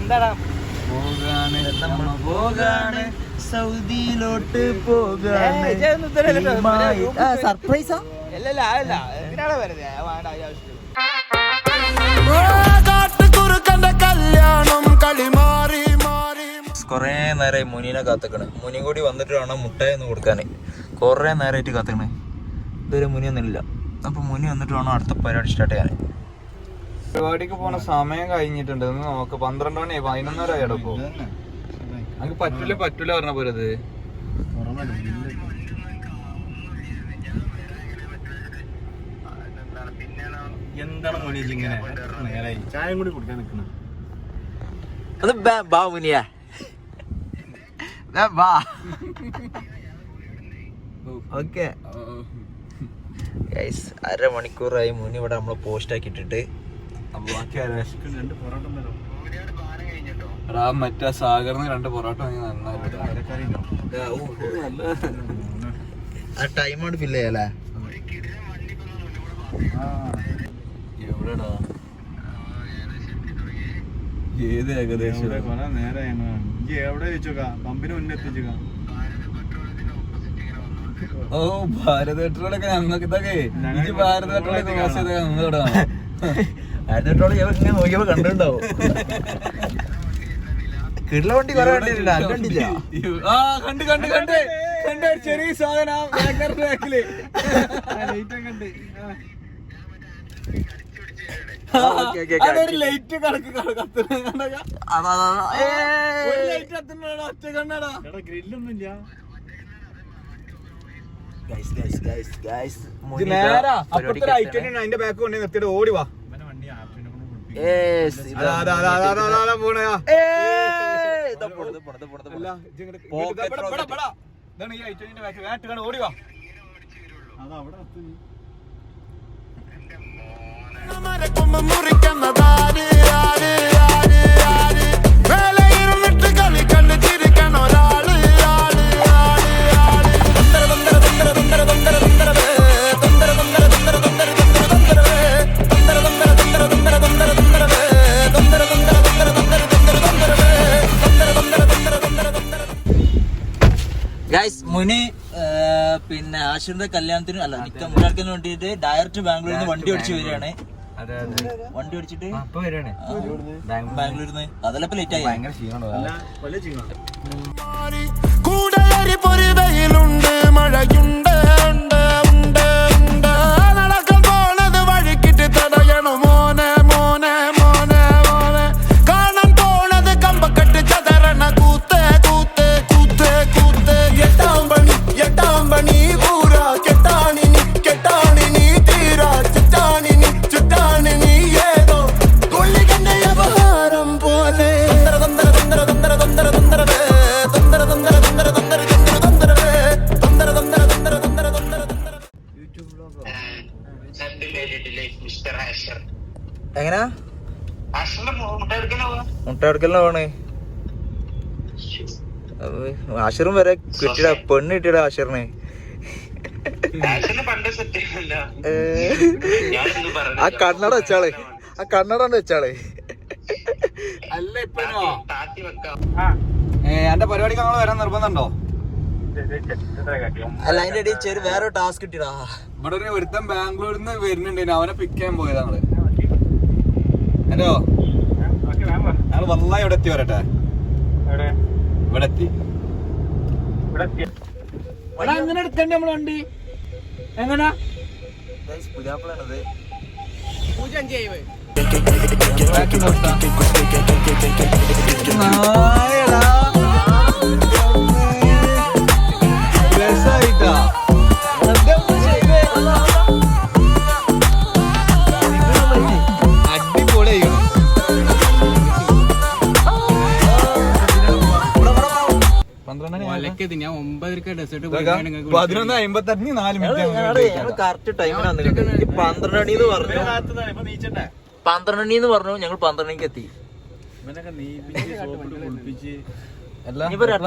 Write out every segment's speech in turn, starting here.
എന്താടാ പോകാണ് സൗദിയിലോട്ട് പോകാണ്. സർപ്രൈസാ? അല്ലല്ല അതല്ല, എന്തിനാണ് വരുന്നത്? വേണ്ട ആവശ്യം. കൊറേ നേരമായി മുനീനെ കാത്തുക്കണ്. മുനിയും കൂടി വന്നിട്ട് വേണം മുട്ടായി ഒന്ന് കൊടുക്കാന്. കൊറേ നേരമായിട്ട് കാത്തുക്കണേ. ഇതുവരെ മുനിയൊന്നുമില്ല. അപ്പൊ മുനി വന്നിട്ട് വേണം അടുത്ത പരിപാടി സ്റ്റാർട്ട് ചെയ്യാൻ. പരിപാടിക്ക് പോണ സമയം കഴിഞ്ഞിട്ടുണ്ട്. നോക്ക് 12 മണിയായി, 11:30 ആയി. ഇടപ്പോ നമുക്ക് പറ്റൂല പറഞ്ഞ പോരത്. എന്താണ് മുനീജ് ഇങ്ങനെ ചായം കൂടി കുടിക്കാൻ നിൽക്കുന്നത്? അത് ബാ മുനിയാ ഓക്കെ. അരമണിക്കൂറായി മുനി ഇവിടെ നമ്മള് പോസ്റ്റ് ആക്കിയിട്ടിട്ട്. മറ്റേ സാഗറിന് 2 പൊറോട്ട വാങ്ങി ആ ടൈമോട് ഫില്ല് ചെയ്യാലേ. എവിടെടാ? ഏത് ഏകദേശം നേരെ എവിടെ വെച്ചോക്കാ? പമ്പിന് മുന്നേ എത്തിച്ചോക്കാ. ഓ ഭാരത് പെട്രോളൊക്കെ ഞങ്ങൾക്ക് ഇതൊക്കെ ഭാരത് പെട്രോളൊക്കെ ഞങ്ങളിവിടെ ഇങ്ങനെ നോക്കിയപ്പോ കണ്ടിട്ടുണ്ടാവും. കിടല വണ്ടി കൊറേ കണ്ടിട്ടില്ല. ആ കണ്ട് ചെറിയ സാധനം ബാക്കില് ലൈറ്റ് കണക്ക് ഒറ്റ കണ്ണടാ. ഗ്രില്ലൊന്നും ഇല്ല. അതിന്റെ ബാക്ക് കൊണ്ടേ നിർത്തിയിട്ട് ഓടി വാ. ഓടി വാ. മുനി പിന്നെ ആശുറിന്റെ കല്യാണത്തിന് അല്ല നിക്കാൻ വേണ്ടിട്ട് ഡയറക്റ്റ് ബാംഗ്ലൂരിൽ നിന്ന് വണ്ടി ഓടിച്ച് വരികയാണ്. വണ്ടി ഓടിച്ചിട്ട് ബാംഗ്ലൂരിൽ നിന്ന് അതെല്ലാം ഇപ്പൊ ലേറ്റ് ആയി. ഭയങ്കര മഴയുണ്ട് നടക്കാൻ പോണത് വഴിക്കിട്ട് തടയണോ മോനെ മോനെ മോനെ മോനെ കാണാൻ പോണത് കമ്പക്കെട്ട് ചതറണ കൂത്തേ കൂത്തേ കൂത്തേ കൂത്തേ എട്ടാം പണി പൂര കെട്ടാണിനി തീരാ ചുറ്റാണിനി ഏതോ കൊള്ളികന്റെ വ്യവഹാരം പോലെ എങ്ങനാ മുട്ട എടുക്കലിനാ പോണേ. ആശിറും വരെ കിട്ടിയടാ, പെണ്ണ് കിട്ടിയടാ ആശിറിനെ. ആ കണ്ണട വെച്ചാളെ, അല്ല ഇപ്പൊ എന്റെ പരിപാടിക്ക് ഞങ്ങൾ വരാൻ നിർബന്ധമുണ്ടോ? അല്ല അതിന്റെ ഇടയിൽ വേറെ ടാസ്ക് കിട്ടിയടാ. ഇവിടെ ഒരു ഒരുത്തൻ ബാംഗ്ലൂരിൽ നിന്ന് വരുന്നുണ്ട്, അവനെ പിക്ക് ചെയ്യാൻ പോയതാ ഞങ്ങള്. ഹലോ, ഞങ്ങൾ വന്നാ ഇവിടെ എത്തി വരട്ടെ. ഇവിടെ എത്തി. അങ്ങനെ എടുക്കണ്ടേ നമ്മള് വണ്ടി? എങ്ങനാ പുതിയാപ്പിളാണത്. ഞാൻ 9:00 ഡെസേർട്ട് 11:58 4 മിനിറ്റ് കറക്റ്റ് ടൈമിനാണ്. 12 മണിന്ന് പറഞ്ഞു. 12 മണിന്ന് പറഞ്ഞു. ഞങ്ങൾ 12 മണിക്ക് എത്തി.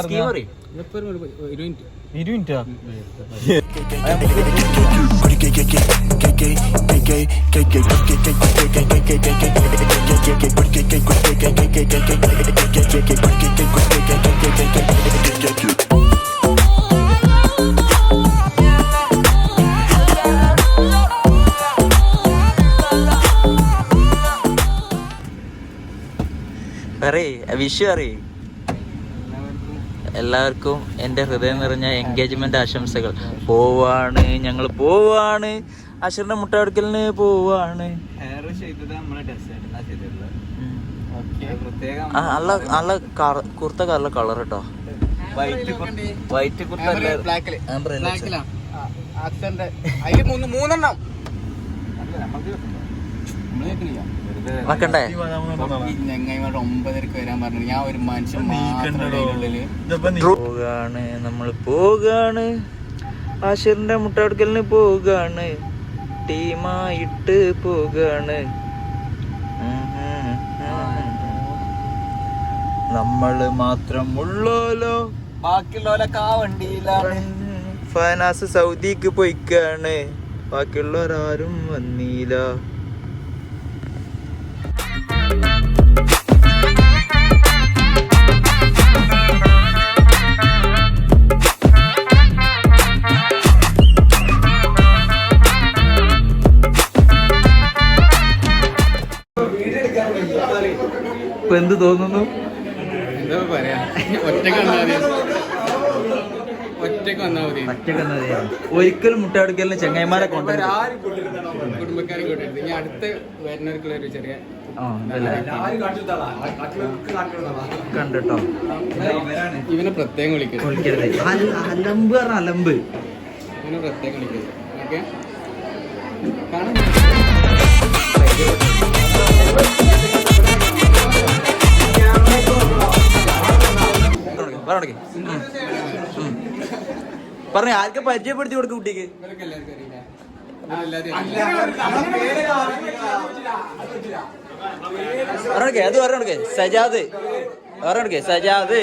സ്കീം അറിയും. 20 മിനിറ്റ്. 20 മിനിറ്റാ വിഷു അറിയേ. എല്ലാവർക്കും എൻ്റെ ഹൃദയം നിറഞ്ഞ എൻഗേജ്മെന്റ് ആശംസകൾ. പോവാണ്, ഞങ്ങൾ പോവാണ്, അശ്വറിന്റെ മുട്ടയെടുക്കലിന് പോവാണ്. നല്ല കുർത്ത നല്ല കളർ കേട്ടോ. വൈറ്റ് കുർത്ത വെക്കണ്ടേ? പോകാണ്, നമ്മൾ പോകാണ്, ആശിറിന്റെ മുട്ടയെടുക്കലിന് പോകാണ്, ടീമായിട്ട് പോകാണ്. നമ്മള് മാത്രം ഉള്ളോലോ, ബാക്കിയുള്ളോലൊക്കെ ആ വണ്ടിയിലാണ്. ഫനാസ് സൗദിക്ക് പോയിക്കാണ്, ബാക്കിയുള്ളവരാരും വന്നില്ല. ഇപ്പൊ എന്ത് തോന്നുന്നു? ഒരിക്കലും മുട്ടയെടുക്കലിന് ചെങ്ങൈമാരെ കണ്ടോ. ഇവനെ പ്രത്യേകം വിളിക്കരുത്. അലമ്പ് പറഞ്ഞ അലമ്പ്. ഇവനെ പ്രത്യേകം വിളിക്കരുത്. ഓക്കെ, പറഞ്ഞ ആർക്കെ പരിചയപ്പെടുത്തി കൊടുക്കും കുട്ടിക്ക്. പറഞ്ഞോടക്കെ അത് പറഞ്ഞോടക്കെ സജാദ്, പറഞ്ഞോടക്കെ സജാദ്.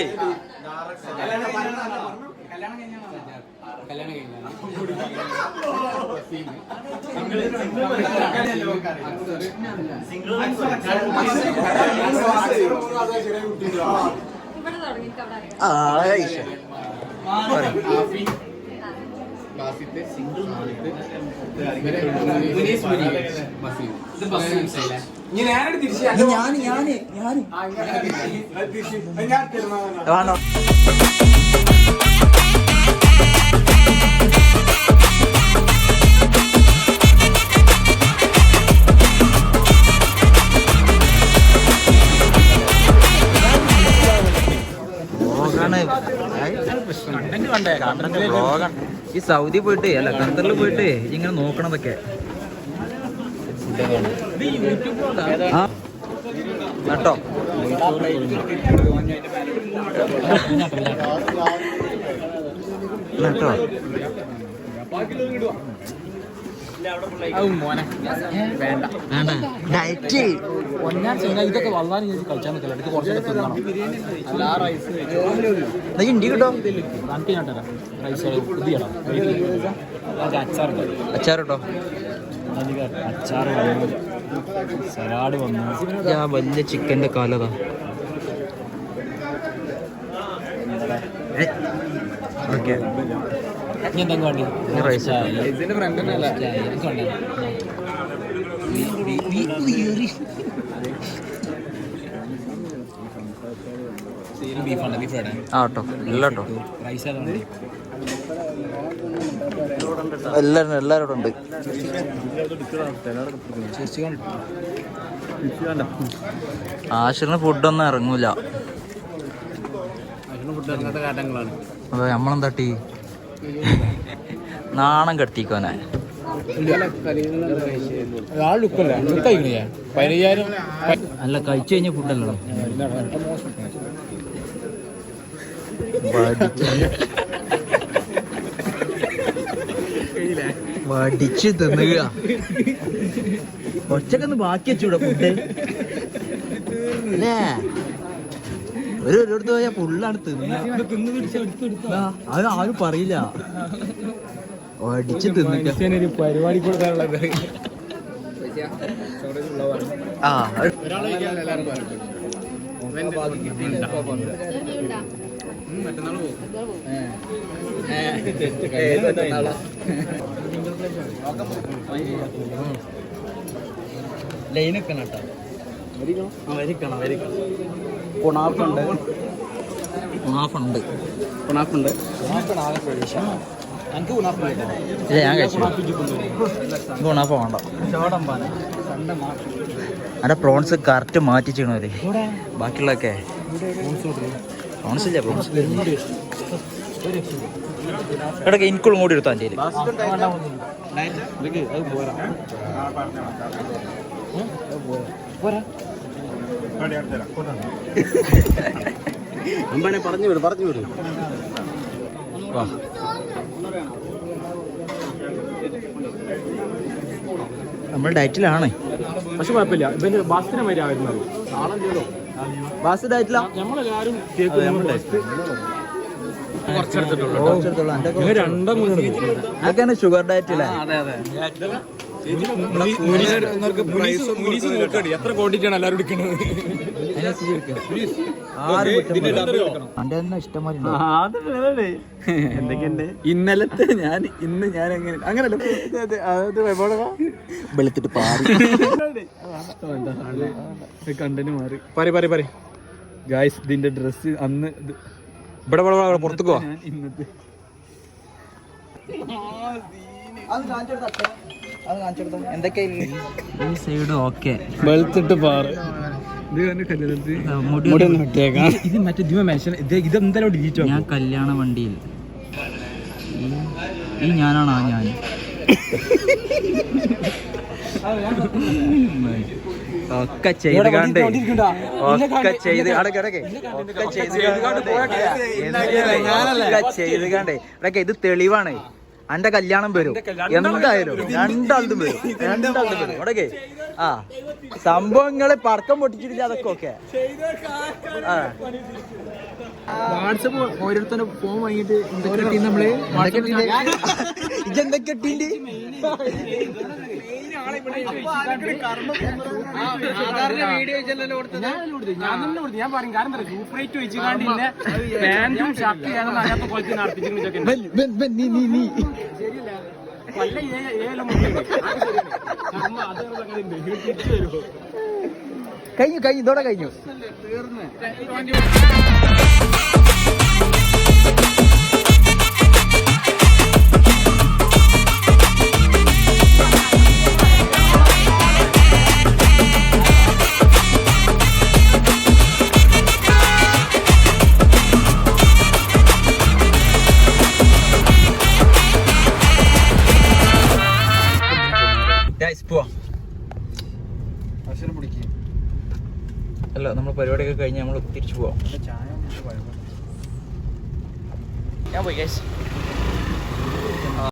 ഈ സൗദി പോയിട്ട് അല്ല ഖത്തറിൽ പോയിട്ട് ഇങ്ങനെ നോക്കണതൊക്കെ കേട്ടോ. കേട്ടോ ഡയറ്റ് ഇതൊക്കെ വള്ളാൻ കളിച്ചാൽ നിൽക്കില്ല. എനിക്ക് കുറച്ചൊക്കെ തിന്നണം. ഇണ്ടി കിട്ടോ അച്ചാറിട്ടോ. സലാഡ് വന്നു. വലിയ ചിക്കൻ്റെ കാലതാ. ഓക്കെ, റൈസ് ആട്ടോ. ഇല്ലാട്ടോ, എല്ലാവരും ഉണ്ട്. ആശിറിന് ഫുഡൊന്നും ഇറങ്ങൂല. അതെ, നമ്മളെന്താട്ടി നാണം കെടുത്തിക്കോനെ. അല്ല കഴിച്ചു കഴിഞ്ഞ ഫുഡല്ലോ വടിച്ച് തിന്നുക. ഒച്ചക്കൊന്ന് ബാക്കി വെച്ചൂടെ ഫുഡ് അല്ലേ? ഒരിടത്ത് പോയാൽ ഫുള്ളാണ് തിന്ന. അത് ആരും പറയില്ല. അടിച്ച് തിന്നിട്ട് പരിപാടി കൊടുക്കാനുള്ളത് ആ ലൈനൊക്കെ കേട്ടോ വരിക്കണം കുണാഫുണ്ട് ഇല്ല ഞാൻ കഴിച്ചു ഗുണാഫ വേണ്ട അവിടെ പ്രോൺസ് കറക്റ്റ് മാറ്റിച്ചേണവര് ബാക്കിയുള്ളതൊക്കെ പ്രോൺസ് ഇല്ല ഇടയ്ക്ക് എനിക്കുള്ളും കൂടി എടുത്താൽ എൻ്റെ പറഞ്ഞു വിടും നമ്മൾ ഡയറ്റിലാണ് പക്ഷെ കുഴപ്പമില്ല ഇവന്റെ ബസ്സിനെ വരാമായിരുന്നത് ബാസ് ഡയറ്റിലാ നമ്മളെല്ലാരും അതൊക്കെയാണ് ഷുഗർ ഡയറ്റില്ലേ എത്ര ക്വാണ്ടിറ്റിയാണ് എല്ലാവരും എടുക്കുന്നത് എന്തൊക്കെയുണ്ട് ഇന്നലത്തെ ഇന്ന് ഞാൻ അങ്ങനല്ല വെളുത്തിട്ട് പാറി കണ്ടന്റ് മാറി പറ ഗായ്സ് ഇതിന്റെ ഡ്രസ് അന്ന് ഇവിടെ പുറത്തേക്ക് പോവാ ഇന്നത്തെ ഈ സൈഡ് ഓക്കെ വെളുത്തിട്ട് പാറ് ഇത് മറ്റേ ഇതെന്തായാലും ഡിലീറ്റ് ഞാൻ കല്യാണ വണ്ടിയിൽ ഈ ഞാനാണ് ആ ഞാൻ ഒക്കെ ചെയ്ത് കണ്ട് ഒക്കെ ചെയ്ത് ഇടയ്ക്ക് ഇത് തെളിവാണ് അന്റെ കല്യാണം വരും എന്തായാലും രണ്ടാളും വരും ഇടയ്ക്ക് ആ സംഭവങ്ങള് പടക്കം പൊട്ടിച്ചിട്ടില്ല അതൊക്കെ ഓക്കെ വാട്സപ്പ് ഓരോരുത്തരും ഫോൺ വാങ്ങിയിട്ട് നമ്മള് ഇതെന്തൊക്കെ ഇട്ടീണ്ട് ഞാൻ പറയും കാരണം സൂപ്പർ ഹൈറ്റ് വെച്ച് കാണ്ടില്ല പാന്റും ഷർട്ട് അതിനകത്ത് കൊച്ചു നടത്തിച്ചിരുന്നു കഴിഞ്ഞു ഇതോടെ കഴിഞ്ഞു അല്ല നമ്മൾ പരിപാടിയൊക്കെ കഴിഞ്ഞ് നമ്മൾ തിരിച്ചു പോവാം ഞാൻ പോയി